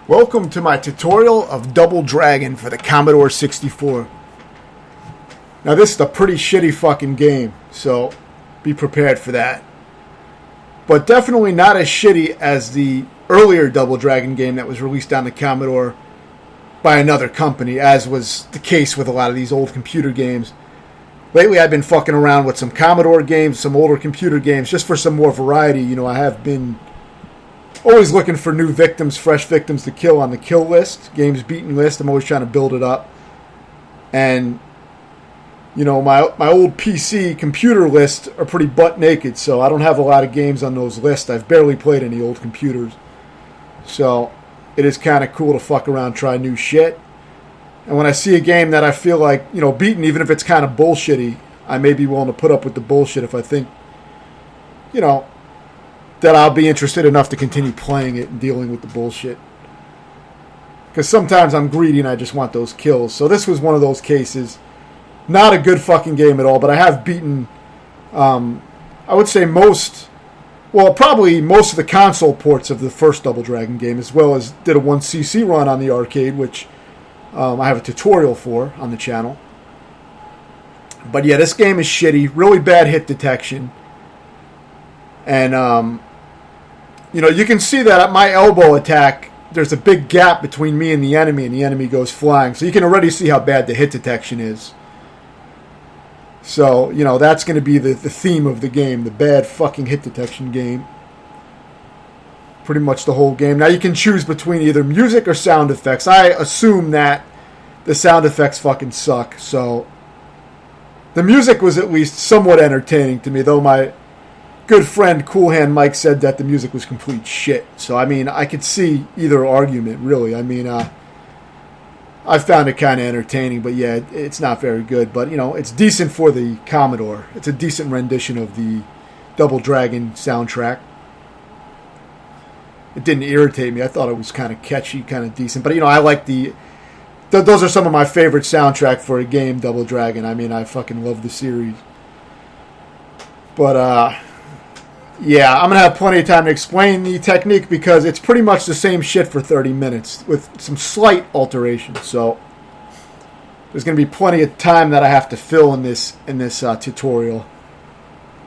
Welcome to my tutorial of Double Dragon for the Commodore 64. Now this is a pretty shitty fucking game, so be prepared for that. But definitely not as shitty as the earlier Double Dragon game that was released on the Commodore by another company, as was the case with a lot of these old computer games. Lately I've been fucking around with some Commodore games, some older computer games, just for some more variety. You know, I have been always looking for new victims, fresh victims to kill on the kill list, games beaten list. I'm always trying to build it up. And, you know, my old PC computer lists are pretty butt naked, so I don't have a lot of games on those lists. I've barely played any old computers. So it is kind of cool to fuck around, try new shit. And when I see a game that I feel like, you know, beaten, even if it's kind of bullshitty, I may be willing to put up with the bullshit if I think, you know, that I'll be interested enough to continue playing it and dealing with the bullshit. Because sometimes I'm greedy and I just want those kills. So this was one of those cases. Not a good fucking game at all, but I have beaten, I would say probably most of the console ports of the first Double Dragon game, as well as did a 1cc run on the arcade, which I have a tutorial for on the channel. But yeah, this game is shitty. Really bad hit detection. And, you know, you can see that at my elbow attack, there's a big gap between me and the enemy goes flying. So you can already see how bad the hit detection is. So, you know, that's going to be the theme of the game, the bad fucking hit detection game. Pretty much the whole game. Now you can choose between either music or sound effects. I assume that the sound effects fucking suck. So the music was at least somewhat entertaining to me, though my good friend Cool Hand Mike said that the music was complete shit. So, I mean, I could see either argument, really. I mean, I found it kind of entertaining, but yeah, it's not very good. But, you know, it's decent for the Commodore. It's a decent rendition of the Double Dragon soundtrack. It didn't irritate me. I thought it was kind of catchy, kind of decent. But, you know, I like those are some of my favorite soundtrack for a game, Double Dragon. I mean, I fucking love the series. But, yeah, I'm going to have plenty of time to explain the technique because it's pretty much the same shit for 30 minutes with some slight alterations. So there's going to be plenty of time that I have to fill in this tutorial.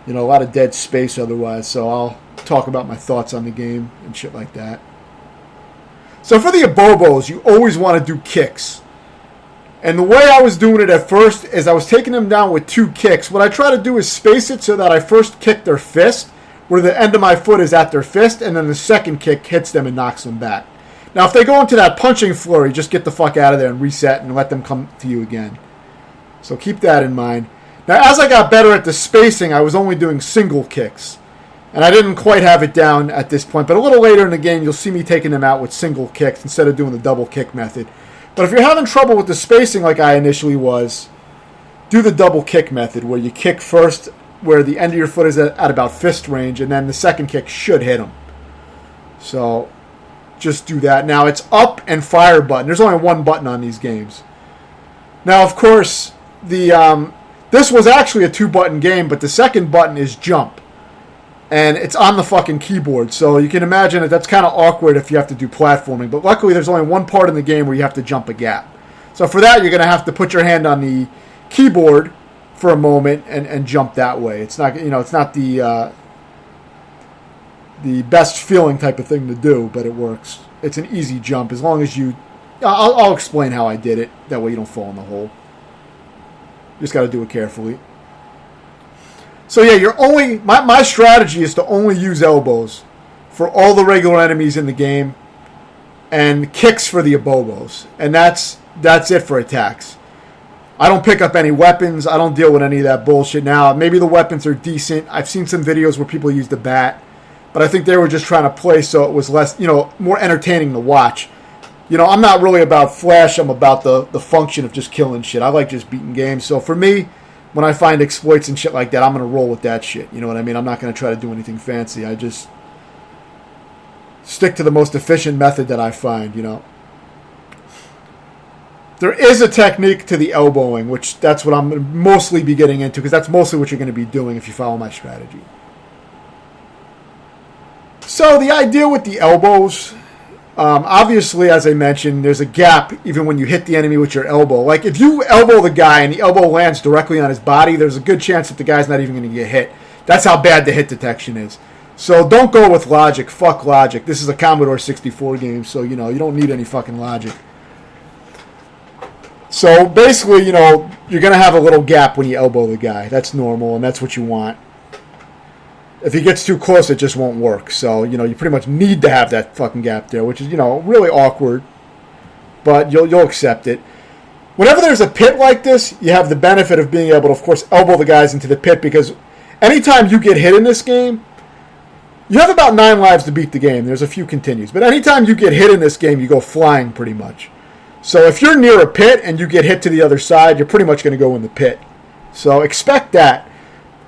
You know, a lot of dead space otherwise. So I'll talk about my thoughts on the game and shit like that. So for the abobos, you always want to do kicks. And the way I was doing it at first is I was taking them down with 2 kicks. What I try to do is space it so that I first kick their fist, where the end of my foot is at their fist, and then the second kick hits them and knocks them back. Now, if they go into that punching flurry, just get the fuck out of there and reset and let them come to you again. So keep that in mind. Now, as I got better at the spacing, I was only doing single kicks. And I didn't quite have it down at this point. But a little later in the game, you'll see me taking them out with single kicks instead of doing the double kick method. But if you're having trouble with the spacing like I initially was, do the double kick method, where you kick first where the end of your foot is at about fist range, and then the second kick should hit them. So just do that. Now it's up and fire button. There's only one button on these games. Now, of course, this was actually a 2-button game, but the second button is jump. And it's on the fucking keyboard, so you can imagine that that's kind of awkward if you have to do platforming. But luckily, there's only one part in the game where you have to jump a gap. So for that, you're going to have to put your hand on the keyboard for a moment and jump that way. It's not, you know, it's not the best feeling type of thing to do, but it works. It's an easy jump as long as you. I'll explain how I did it. That way you don't fall in the hole. You just got to do it carefully. So yeah, my strategy is to only use elbows for all the regular enemies in the game, and kicks for the abobos, and that's it for attacks. I don't pick up any weapons. I don't deal with any of that bullshit. Now, maybe the weapons are decent. I've seen some videos where people use the bat, but I think they were just trying to play so it was less, you know, more entertaining to watch. You know, I'm not really about flash. I'm about the function of just killing shit. I like just beating games. So for me, when I find exploits and shit like that, I'm going to roll with that shit. You know what I mean? I'm not going to try to do anything fancy. I just stick to the most efficient method that I find, you know. There is a technique to the elbowing, which that's what I'm going to mostly be getting into, because that's mostly what you're going to be doing if you follow my strategy. So the idea with the elbows Obviously, as I mentioned, there's a gap even when you hit the enemy with your elbow. Like, if you elbow the guy and the elbow lands directly on his body, there's a good chance that the guy's not even going to get hit. That's how bad the hit detection is. So don't go with logic. Fuck logic. This is a Commodore 64 game, so, you don't need any fucking logic. So, basically, you're going to have a little gap when you elbow the guy. That's normal, and that's what you want. If he gets too close, it just won't work. So, you pretty much need to have that fucking gap there, which is, really awkward. But you'll accept it. Whenever there's a pit like this, you have the benefit of being able to, of course, elbow the guys into the pit, because anytime you get hit in this game, you have about 9 lives to beat the game. There's a few continues. But anytime you get hit in this game, you go flying pretty much. So if you're near a pit and you get hit to the other side, you're pretty much going to go in the pit. So expect that.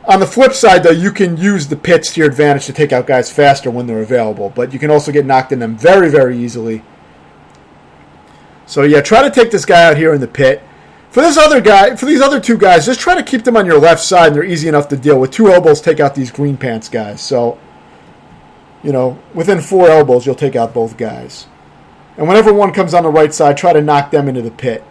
On the flip side, though, you can use the pits to your advantage to take out guys faster when they're available. But you can also get knocked in them very, very easily. So yeah, try to take this guy out here in the pit. For these other two guys, just try to keep them on your left side, and they're easy enough to deal with. 2 elbows take out these green pants guys. So, within 4 elbows, you'll take out both guys. And whenever one comes on the right side, try to knock them into the pit.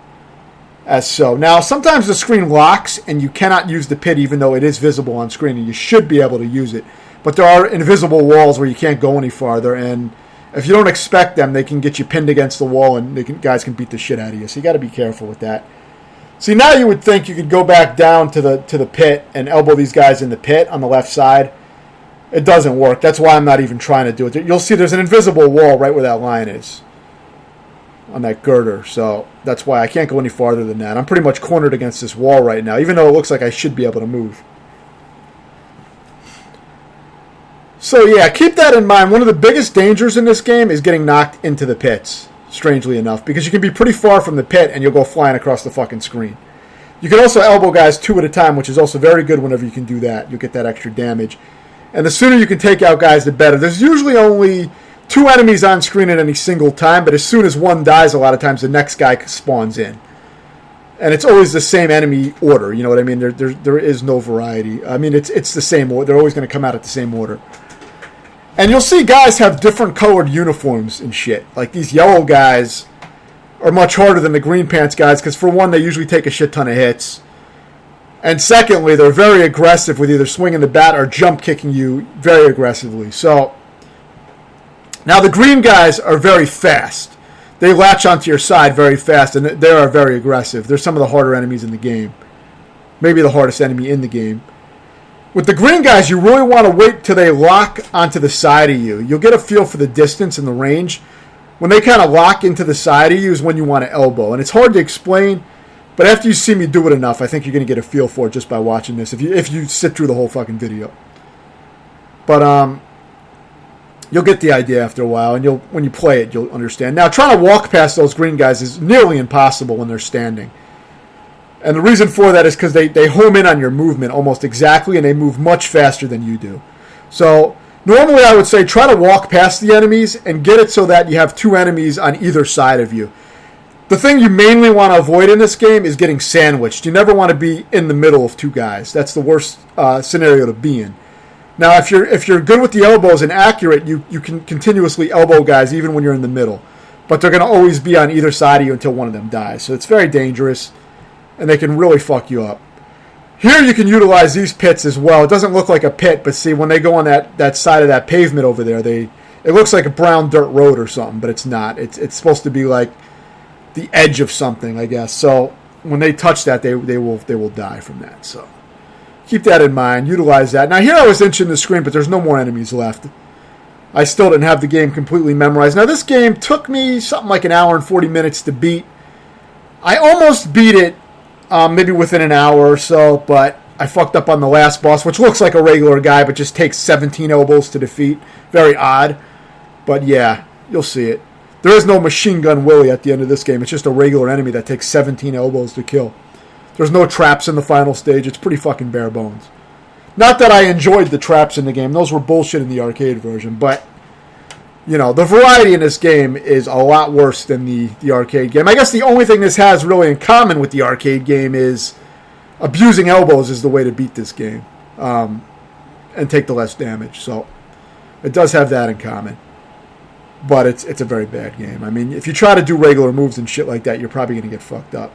As so. Now, sometimes the screen locks and you cannot use the pit even though it is visible on screen, and you should be able to use it. But there are invisible walls where you can't go any farther, and if you don't expect them, they can get you pinned against the wall and guys can beat the shit out of you. So you got to be careful with that. See, now you would think you could go back down to the pit and elbow these guys in the pit on the left side. It doesn't work. That's why I'm not even trying to do it. You'll see there's an invisible wall right where that line is. On that girder, so that's why I can't go any farther than that. I'm pretty much cornered against this wall right now, even though it looks like I should be able to move. So yeah, keep that in mind. One of the biggest dangers in this game is getting knocked into the pits, strangely enough, because you can be pretty far from the pit and you'll go flying across the fucking screen. You can also elbow guys 2 at a time, which is also very good whenever you can do that. You'll get that extra damage. And the sooner you can take out guys, the better. There's usually only 2 enemies on screen at any single time, but as soon as one dies, a lot of times the next guy spawns in. And it's always the same enemy order, you know what I mean? There is no variety. I mean, it's the same order. They're always going to come out at the same order. And you'll see guys have different colored uniforms and shit. Like, these yellow guys are much harder than the green pants guys, because for one, they usually take a shit ton of hits. And secondly, they're very aggressive with either swinging the bat or jump kicking you very aggressively. So, now, the green guys are very fast. They latch onto your side very fast, and they are very aggressive. They're some of the harder enemies in the game. Maybe the hardest enemy in the game. With the green guys, you really want to wait till they lock onto the side of you. You'll get a feel for the distance and the range. When they kind of lock into the side of you is when you want to elbow. And it's hard to explain, but after you see me do it enough, I think you're going to get a feel for it just by watching this, if you sit through the whole fucking video. But, you'll get the idea after a while, and when you play it, you'll understand. Now, trying to walk past those green guys is nearly impossible when they're standing. And the reason for that is because they home in on your movement almost exactly, and they move much faster than you do. So, normally I would say try to walk past the enemies and get it so that you have 2 enemies on either side of you. The thing you mainly want to avoid in this game is getting sandwiched. You never want to be in the middle of 2 guys. That's the worst scenario to be in. Now, if you're good with the elbows and accurate, you can continuously elbow guys even when you're in the middle. But they're going to always be on either side of you until one of them dies. So it's very dangerous, and they can really fuck you up. Here you can utilize these pits as well. It doesn't look like a pit, but see, when they go on that side of that pavement over there, it looks like a brown dirt road or something, but it's not. It's supposed to be like the edge of something, I guess. So when they touch that, they will die from that. So keep that in mind. Utilize that. Now, here I was inching the screen, but there's no more enemies left. I still didn't have the game completely memorized. Now, this game took me something like an hour and 40 minutes to beat. I almost beat it maybe within an hour or so, but I fucked up on the last boss, which looks like a regular guy, but just takes 17 elbows to defeat. Very odd. But yeah, you'll see it. There is no Machine Gun Willie at the end of this game. It's just a regular enemy that takes 17 elbows to kill. There's no traps in the final stage. It's pretty fucking bare bones. Not that I enjoyed the traps in the game. Those were bullshit in the arcade version. But, you know, the variety in this game is a lot worse than the arcade game. I guess the only thing this has really in common with the arcade game is abusing elbows is the way to beat this game. And take the less damage. So, it does have that in common. but it's a very bad game. I mean, if you try to do regular moves and shit like that, you're probably going to get fucked up.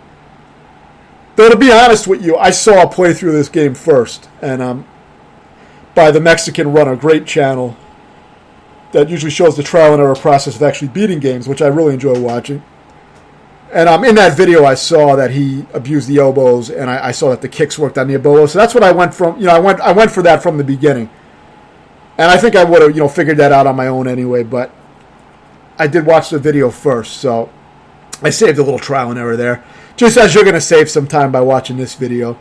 Though, to be honest with you, I saw a playthrough of this game first, and by the Mexican Runner, great channel that usually shows the trial and error process of actually beating games, which I really enjoy watching. And in that video, I saw that he abused the elbows, and I saw that the kicks worked on the elbows. So that's what I went from. You know, I went for that from the beginning, and I think I would have figured that out on my own anyway. But I did watch the video first, so I saved a little trial and error there, just as you're going to save some time by watching this video,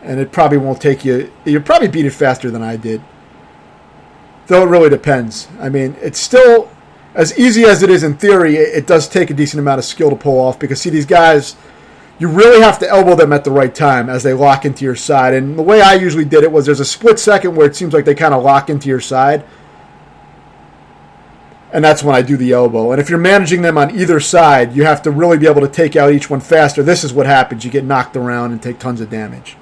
and it probably won't take you. You'll probably beat it faster than I did. Though it really depends. I mean, it's still. As easy as it is in theory, it does take a decent amount of skill to pull off because, see, these guys, you really have to elbow them at the right time as they lock into your side. And the way I usually did it was there's a split second where it seems like they kind of lock into your side. And that's when I do the elbow. And if you're managing them on either side, you have to really be able to take out each one faster. This is what happens. You get knocked around and take tons of damage.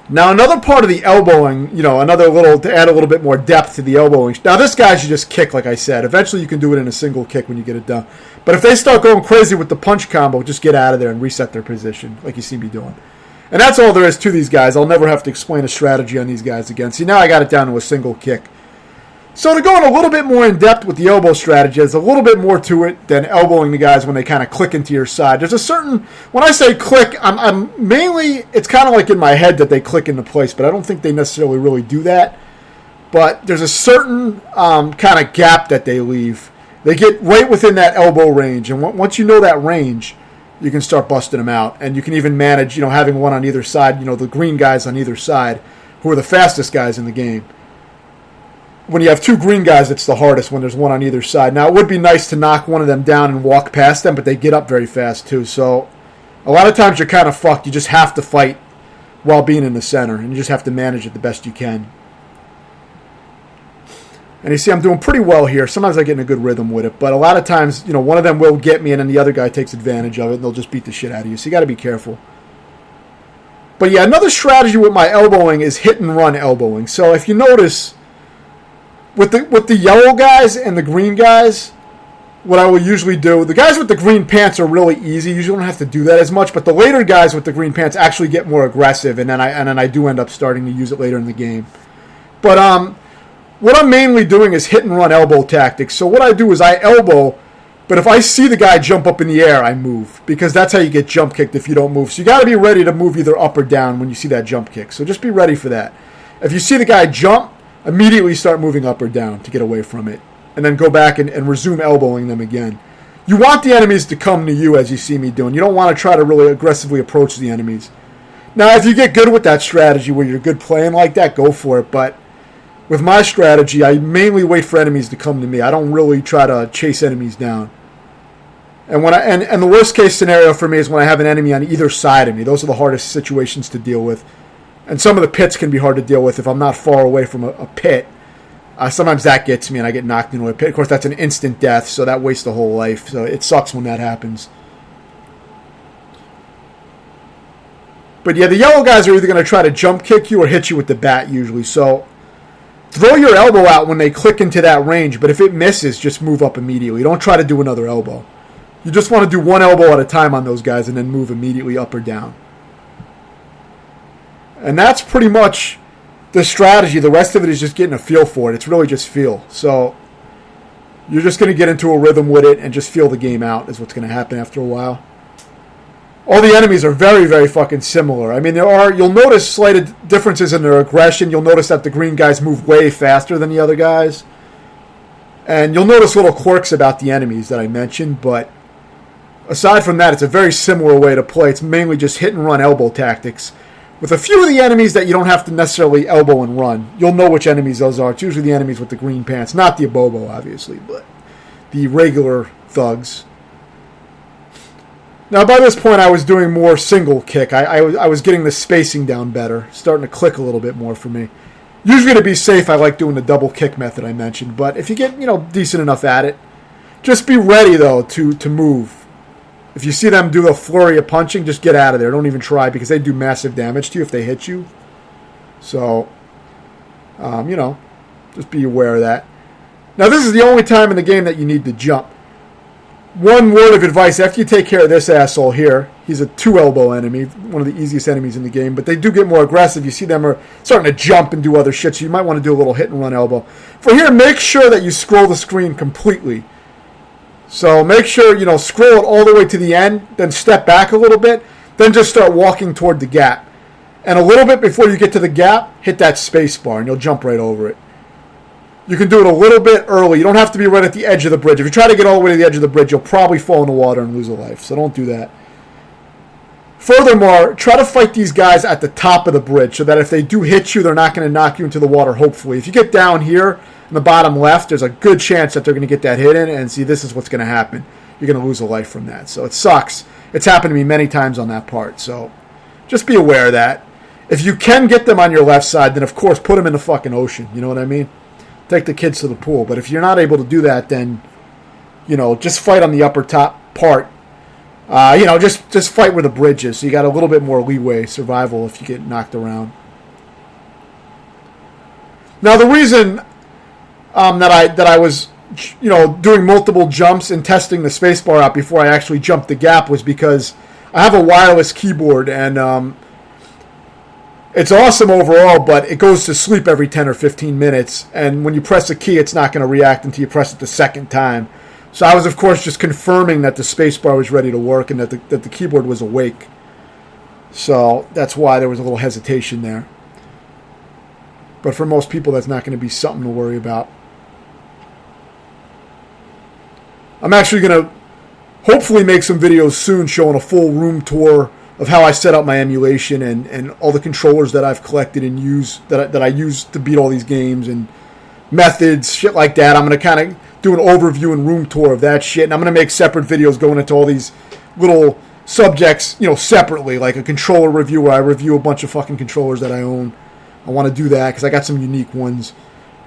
Now, another part of the elbowing, to add a little bit more depth to the elbowing. Now, this guy should just kick, like I said. Eventually, you can do it in a single kick when you get it done. But if they start going crazy with the punch combo, just get out of there and reset their position, like you see me doing. And that's all there is to these guys. I'll never have to explain a strategy on these guys again. See, now I got it down to a single kick. So to go in a little bit more in depth with the elbow strategy, there's a little bit more to it than elbowing the guys when they kind of click into your side. There's a certain, when I say click, I'm mainly, it's kind of like in my head that they click into place, but I don't think they necessarily really do that. But there's a certain kind of gap that they leave. They get right within that elbow range, and once you know that range, you can start busting them out. And you can even manage, having one on either side, the green guys on either side, who are the fastest guys in the game. When you have two green guys, it's the hardest when there's one on either side. Now, it would be nice to knock one of them down and walk past them, but they get up very fast, too. So, a lot of times you're kind of fucked. You just have to fight while being in the center, and you just have to manage it the best you can. And you see, I'm doing pretty well here. Sometimes I get in a good rhythm with it, but a lot of times, one of them will get me, and then the other guy takes advantage of it, and they'll just beat the shit out of you. So, you got to be careful. But, yeah, another strategy with my elbowing is hit-and-run elbowing. So, if you notice, With the yellow guys and the green guys, what I will usually do, the guys with the green pants are really easy. You usually don't have to do that as much, but the later guys with the green pants actually get more aggressive, and then I do end up starting to use it later in the game. But what I'm mainly doing is hit and run elbow tactics. So what I do is I elbow, but if I see the guy jump up in the air, I move, because that's how you get jump kicked if you don't move. So you got to be ready to move either up or down when you see that jump kick. So just be ready for that. If you see the guy jump, immediately start moving up or down to get away from it. And then go back and resume elbowing them again. You want the enemies to come to you as you see me doing. You don't want to try to really aggressively approach the enemies. Now, if you get good with that strategy where you're good playing like that, go for it. But with my strategy, I mainly wait for enemies to come to me. I don't really try to chase enemies down. And and the worst case scenario for me is when I have an enemy on either side of me. Those are the hardest situations to deal with. And some of the pits can be hard to deal with if I'm not far away from a pit. Sometimes that gets me and I get knocked into a pit. Of course, that's an instant death, so that wastes a whole life. So it sucks when that happens. But yeah, the yellow guys are either going to try to jump kick you or hit you with the bat usually. So throw your elbow out when they click into that range, but if it misses, just move up immediately. Don't try to do another elbow. You just want to do one elbow at a time on those guys and then move immediately up or down. And that's pretty much the strategy. The rest of it is just getting a feel for it. It's really just feel. So you're just going to get into a rhythm with it and just feel the game out is what's going to happen after a while. All the enemies are very, very fucking similar. I mean, you'll notice slight differences in their aggression. You'll notice that the green guys move way faster than the other guys. And you'll notice little quirks about the enemies that I mentioned, but aside from that, it's a very similar way to play. It's mainly just hit and run elbow tactics. With a few of the enemies that you don't have to necessarily elbow and run, you'll know which enemies those are. It's usually the enemies with the green pants. Not the Abobo, obviously, but the regular thugs. Now, by this point, I was doing more single kick. I was getting the spacing down better, starting to click a little bit more for me. Usually to be safe, I like doing the double kick method I mentioned, but if you get, decent enough at it, just be ready, though, to move. If you see them do a flurry of punching, just get out of there. Don't even try, because they do massive damage to you if they hit you. So, just be aware of that. Now, this is the only time in the game that you need to jump. One word of advice, after you take care of this asshole here, he's a 2-elbow enemy, one of the easiest enemies in the game, but they do get more aggressive. You see them are starting to jump and do other shit, so you might want to do a little hit-and-run elbow. For here, make sure that you scroll the screen completely. So make sure, scroll it all the way to the end, then step back a little bit, then just start walking toward the gap. And a little bit before you get to the gap, hit that space bar, and you'll jump right over it. You can do it a little bit early. You don't have to be right at the edge of the bridge. If you try to get all the way to the edge of the bridge, you'll probably fall in the water and lose a life. So don't do that. Furthermore, try to fight these guys at the top of the bridge so that if they do hit you, they're not going to knock you into the water, hopefully. If you get down here in the bottom left, there's a good chance that they're going to get that hit in, and see, this is what's going to happen. You're going to lose a life from that. So it sucks. It's happened to me many times on that part. So just be aware of that. If you can get them on your left side, then of course put them in the fucking ocean. You know what I mean? Take the kids to the pool. But if you're not able to do that, then, just fight on the upper top part. Just fight where the bridge is. So you got a little bit more leeway, survival, if you get knocked around. Now, the reason that I was, doing multiple jumps and testing the spacebar out before I actually jumped the gap was because I have a wireless keyboard, and it's awesome overall, but it goes to sleep every 10 or 15 minutes, and when you press a key, it's not going to react until you press it the second time. So I was, of course, just confirming that the spacebar was ready to work and that the keyboard was awake. So that's why there was a little hesitation there. But for most people, that's not going to be something to worry about. I'm actually going to hopefully make some videos soon showing a full room tour of how I set up my emulation and all the controllers that I've collected and use that I use to beat all these games and methods, shit like that. I'm going to kind of do an overview and room tour of that shit, and I'm going to make separate videos going into all these little subjects, separately, like a controller review where I review a bunch of fucking controllers that I own. I want to do that because I got some unique ones,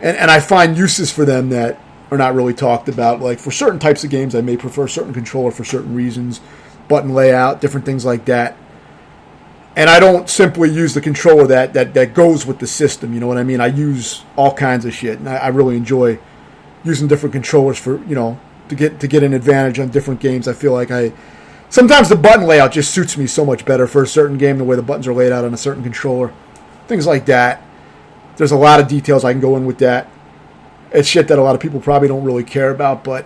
and I find uses for them that are not really talked about. Like for certain types of games, I may prefer a certain controller for certain reasons. Button layout, different things like that. And I don't simply use the controller that goes with the system, you know what I mean? I use all kinds of shit, and I really enjoy using different controllers for, to get an advantage on different games. I feel like sometimes the button layout just suits me so much better for a certain game, the way the buttons are laid out on a certain controller. Things like that. There's a lot of details I can go in with that. It's shit that a lot of people probably don't really care about, but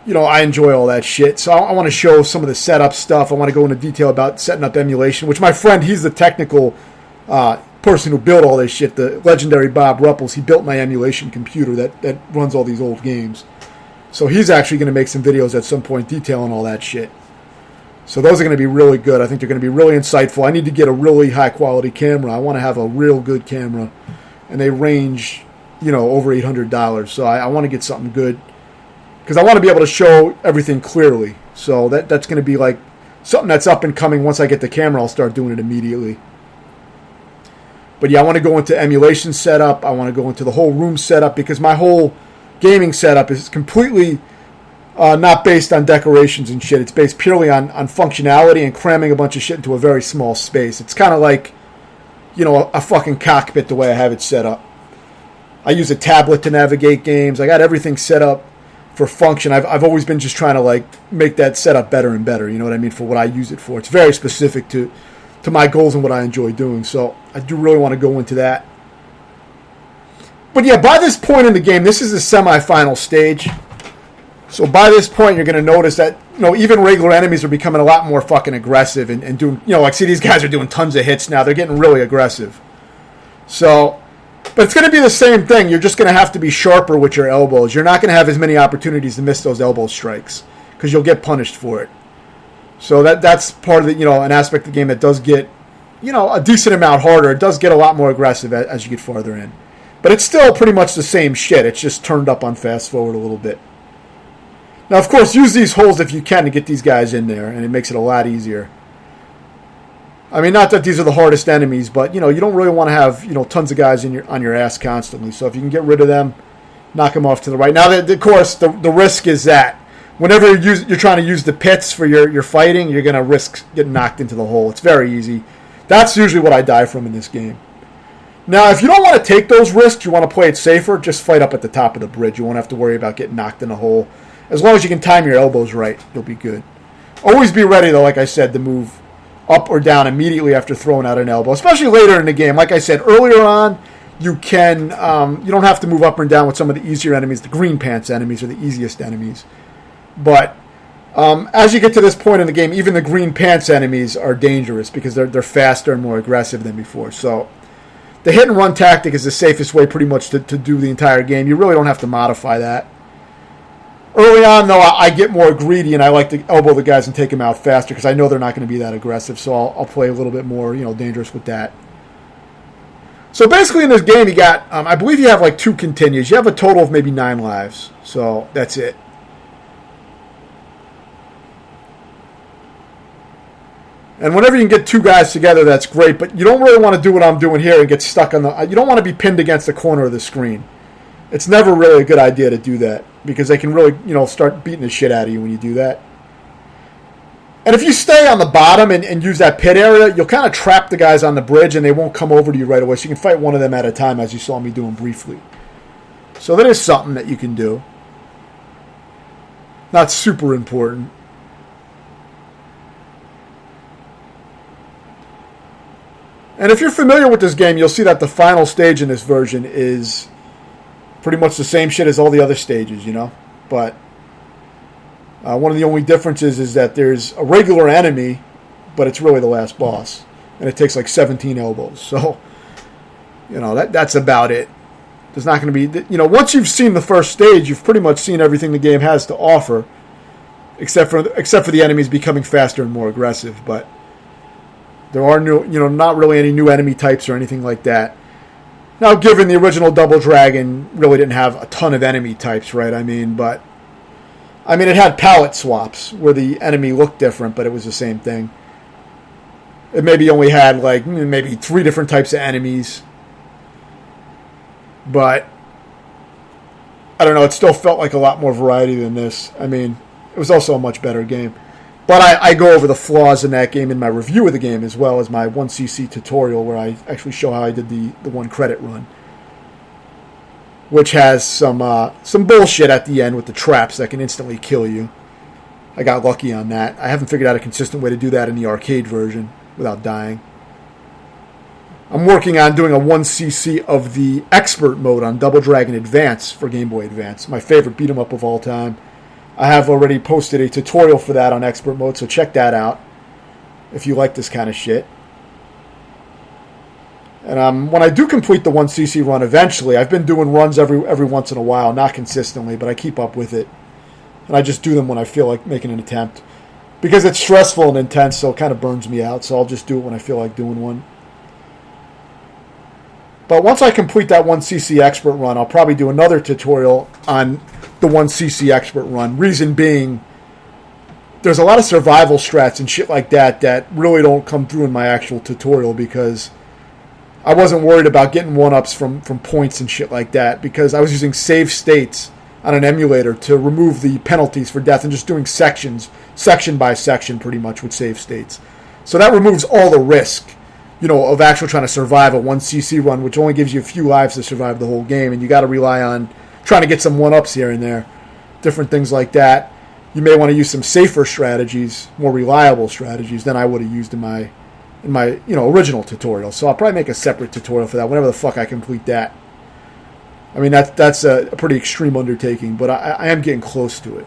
I enjoy all that shit. So I want to show some of the setup stuff. I want to go into detail about setting up emulation, which my friend, he's the technical person who built all this shit, the legendary Bob Ruppels. He built my emulation computer that runs all these old games. So he's actually going to make some videos at some point detailing all that shit. So those are going to be really good. I think they're going to be really insightful. I need to get a really high-quality camera. I want to have a real good camera. And they range, over $800. So I want to get something good, because I want to be able to show everything clearly. So that's going to be like something that's up and coming. Once I get the camera, I'll start doing it immediately. But yeah, I want to go into emulation setup. I want to go into the whole room setup, because my whole gaming setup is completely not based on decorations and shit. It's based purely on functionality and cramming a bunch of shit into a very small space. It's kind of like, a fucking cockpit the way I have it set up. I use a tablet to navigate games. I got everything set up for function. I've always been just trying to make that setup better and better, you know what I mean, for what I use it for. It's very specific to my goals and what I enjoy doing, so I do really want to go into that. But yeah, by this point in the game, this is the semi-final stage. So by this point, you're going to notice that, even regular enemies are becoming a lot more fucking aggressive and doing, see, these guys are doing tons of hits now. They're getting really aggressive. So, but it's going to be the same thing. You're just going to have to be sharper with your elbows. You're not going to have as many opportunities to miss those elbow strikes, because you'll get punished for it. So that's part of the, an aspect of the game that does get, a decent amount harder. It does get a lot more aggressive as you get farther in. But it's still pretty much the same shit. It's just turned up on fast forward a little bit. Now, of course, use these holes if you can to get these guys in there, and it makes it a lot easier. I mean, not that these are the hardest enemies, but, you don't really want to have, tons of guys on your ass constantly. So if you can get rid of them, knock them off to the right. Now, of course, the risk is that whenever you're trying to use the pits for your fighting, you're going to risk getting knocked into the hole. It's very easy. That's usually what I die from in this game. Now, if you don't want to take those risks, you want to play it safer, just fight up at the top of the bridge. You won't have to worry about getting knocked in a hole. As long as you can time your elbows right, you'll be good. Always be ready, though, like I said, to move up or down immediately after throwing out an elbow, especially later in the game. Like I said, earlier on, you don't have to move up and down with some of the easier enemies. The green pants enemies are the easiest enemies. But as you get to this point in the game, even the green pants enemies are dangerous because they're faster and more aggressive than before. So the hit and run tactic is the safest way pretty much to do the entire game. You really don't have to modify that. Early on, though, I get more greedy and I like to elbow the guys and take them out faster because I know they're not going to be that aggressive. So I'll play a little bit more, dangerous with that. So basically in this game, you got, I believe you have like 2 continues. You have a total of maybe 9 lives. So that's it. And whenever you can get 2 guys together, that's great. But you don't really want to do what I'm doing here and get stuck on you don't want to be pinned against the corner of the screen. It's never really a good idea to do that because they can really, start beating the shit out of you when you do that. And if you stay on the bottom and use that pit area, you'll kind of trap the guys on the bridge and they won't come over to you right away. So you can fight one of them at a time, as you saw me doing briefly. So that is something that you can do. Not super important. And if you're familiar with this game, you'll see that the final stage in this version is pretty much the same shit as all the other stages, But one of the only differences is that there's a regular enemy, but it's really the last boss. And it takes like 17 elbows. So, that's about it. There's not going to be, once you've seen the first stage, you've pretty much seen everything the game has to offer, except for the enemies becoming faster and more aggressive. But there are not really any new enemy types or anything like that. Now, given the original Double Dragon really didn't have a ton of enemy types, right? It had palette swaps where the enemy looked different, but it was the same thing. It maybe only had maybe 3 different types of enemies. But I don't know, it still felt like a lot more variety than this. It was also a much better game. But I go over the flaws in that game in my review of the game, as well as my 1cc tutorial where I actually show how I did the 1 credit run. Which has some bullshit at the end with the traps that can instantly kill you. I got lucky on that. I haven't figured out a consistent way to do that in the arcade version without dying. I'm working on doing a 1cc of the expert mode on Double Dragon Advance for Game Boy Advance. My favorite beat 'em up of all time. I have already posted a tutorial for that on expert mode, so check that out if you like this kind of shit. And when I do complete the 1cc run eventually, I've been doing runs every once in a while, not consistently, but I keep up with it. And I just do them when I feel like making an attempt. Because it's stressful and intense, so it kind of burns me out, so I'll just do it when I feel like doing one. But once I complete that 1cc expert run, I'll probably do another tutorial on the 1cc expert run. Reason being, there's a lot of survival strats and shit like that really don't come through in my actual tutorial because I wasn't worried about getting 1-ups from points and shit like that because I was using save states on an emulator to remove the penalties for death and just doing section by section pretty much with save states. So that removes all the risk, of actually trying to survive a 1cc run, which only gives you a few lives to survive the whole game, and you got to rely on trying to get some 1-ups here and there, different things like that. You may want to use some safer strategies, more reliable strategies than I would have used in my original tutorial. So I'll probably make a separate tutorial for that whenever the fuck I complete that. That's a pretty extreme undertaking, but I am getting close to it.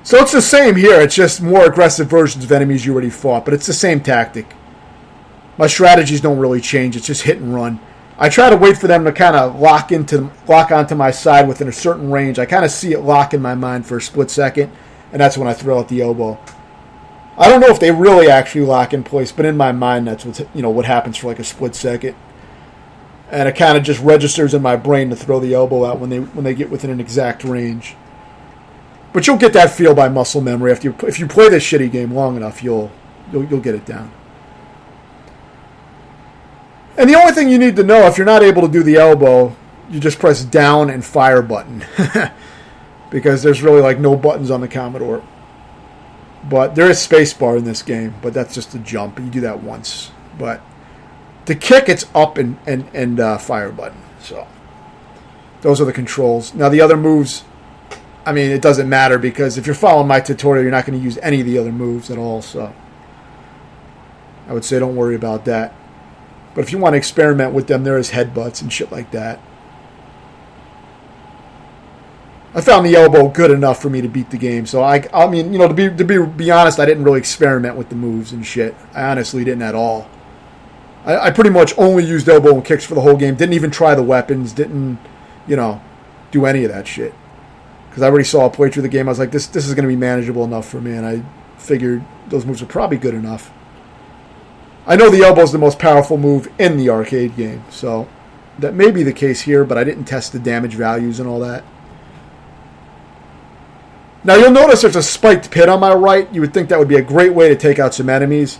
So it's the same here. It's just more aggressive versions of enemies you already fought, but it's the same tactic. My strategies don't really change. It's just hit and run. I try to wait for them to kind of lock onto my side within a certain range. I kind of see it lock in my mind for a split second, and that's when I throw out the elbow. I don't know if they really actually lock in place, but in my mind, that's what happens for like a split second. And it kind of just registers in my brain to throw the elbow out when they get within an exact range. But you'll get that feel by muscle memory. If you play this shitty game long enough, you'll get it down. And the only thing you need to know, if you're not able to do the elbow, you just press down and fire button. Because there's really no buttons on the Commodore. But there is spacebar in this game, but that's just a jump. You do that once. But To kick, it's up and fire button. So those are the controls. Now the other moves, I mean, it doesn't matter because if you're following my tutorial, you're not going to use any of the other moves at all. So I would say don't worry about that. But if you want to experiment with them, there is headbutts and shit like that. I found the elbow good enough for me to beat the game. So I mean, you know, to be honest, I didn't really experiment with the moves and shit. I honestly didn't at all. I pretty much only used elbow and kicks for the whole game. Didn't even try the weapons. Didn't, you know, do any of that shit. Because I already saw a playthrough of the game. I was like, this is going to be manageable enough for me. And I figured those moves are probably good enough. I know the elbow is the most powerful move in the arcade game. So that may be the case here. But I didn't test the damage values and all that. Now you'll notice there's a spiked pit on my right. You would think that would be a great way to take out some enemies.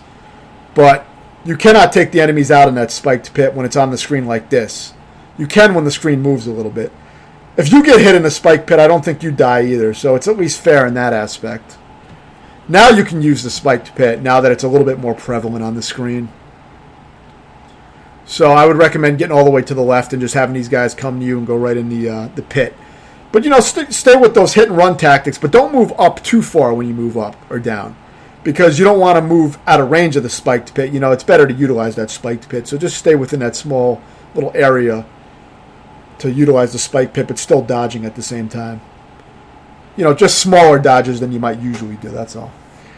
But you cannot take the enemies out in that spiked pit when it's on the screen like this. You can when the screen moves a little bit. If you get hit in a spiked pit, I don't think you die either. So it's at least fair in that aspect. Now you can use the spiked pit now that it's a little bit more prevalent on the screen. So I would recommend getting all the way to the left and just having these guys come to you and go right in the pit. But, you know, stay with those hit and run tactics, but don't move up too far when you move up or down. Because you don't want to move out of range of the spiked pit. You know, it's better to utilize that spiked pit. So just stay within that small little area to utilize the spiked pit, but still dodging at the same time. You know, just smaller dodges than you might usually do, that's all.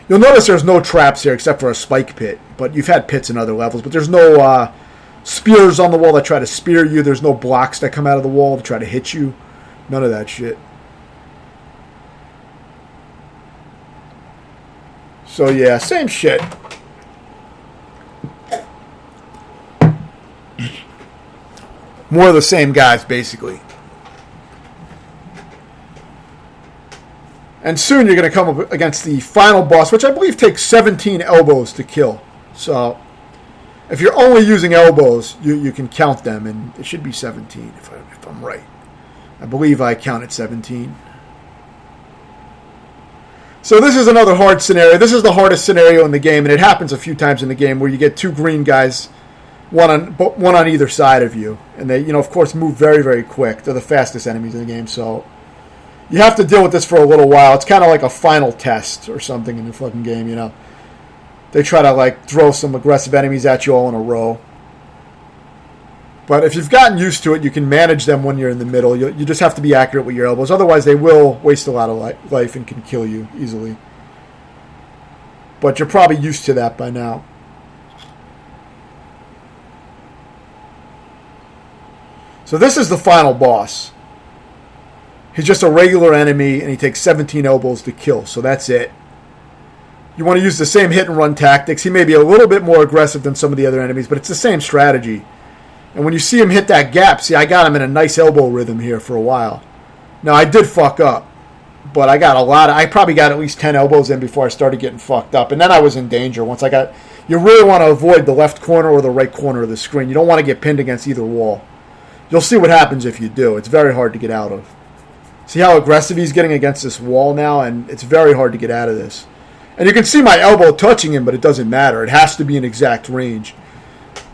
You'll notice there's no traps here except for a spike pit. But you've had pits in other levels. But there's no spears on the wall that try to spear you. There's no blocks that come out of the wall to try to hit you. None of that shit. So yeah, same shit. More of the same guys, basically. And soon you're going to come up against the final boss, which I believe takes 17 elbows to kill. So if you're only using elbows, you can count them, and it should be 17 if I'm right. I believe I counted 17. So this is another hard scenario. This is the hardest scenario in the game, and it happens a few times in the game where you get two green guys, one on either side of you, and they, you know, of course, move very, very quick. They're the fastest enemies in the game, so you have to deal with this for a little while. It's kind of like a final test or something in the fucking game, you know. They try to like throw some aggressive enemies at you all in a row. But if you've gotten used to it, you can manage them when you're in the middle. You just have to be accurate with your elbows. Otherwise, they will waste a lot of life and can kill you easily. But you're probably used to that by now. So this is the final boss. He's just a regular enemy, and he takes 17 elbows to kill. So that's it. You want to use the same hit and run tactics. He may be a little bit more aggressive than some of the other enemies, but it's the same strategy. And when you see him hit that gap, see, I got him in a nice elbow rhythm here for a while. Now, I did fuck up, but I got I probably got at least 10 elbows in before I started getting fucked up. And then I was in danger once I got... You really want to avoid the left corner or the right corner of the screen. You don't want to get pinned against either wall. You'll see what happens if you do. It's very hard to get out of. See how aggressive he's getting against this wall now? And it's very hard to get out of this. And you can see my elbow touching him, but it doesn't matter. It has to be in exact range.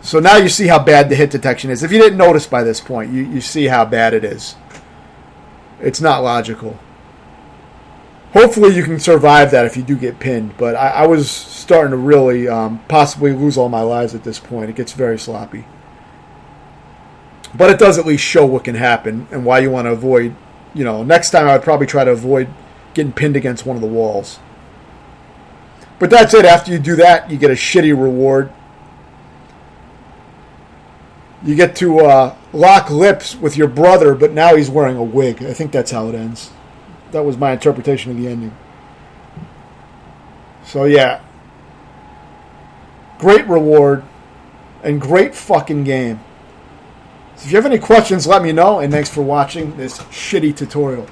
So now you see how bad the hit detection is. If you didn't notice by this point, you see how bad it is. It's not logical. Hopefully you can survive that if you do get pinned. But I was starting to really possibly lose all my lives at this point. It gets very sloppy. But it does at least show what can happen and why you want to avoid. You know, next time I would probably try to avoid getting pinned against one of the walls. But that's it. After you do that, you get a shitty reward. You get to lock lips with your brother, but now he's wearing a wig. I think that's how it ends. That was my interpretation of the ending. So, yeah. Great reward. And great fucking game. So if you have any questions, let me know. And thanks for watching this shitty tutorial.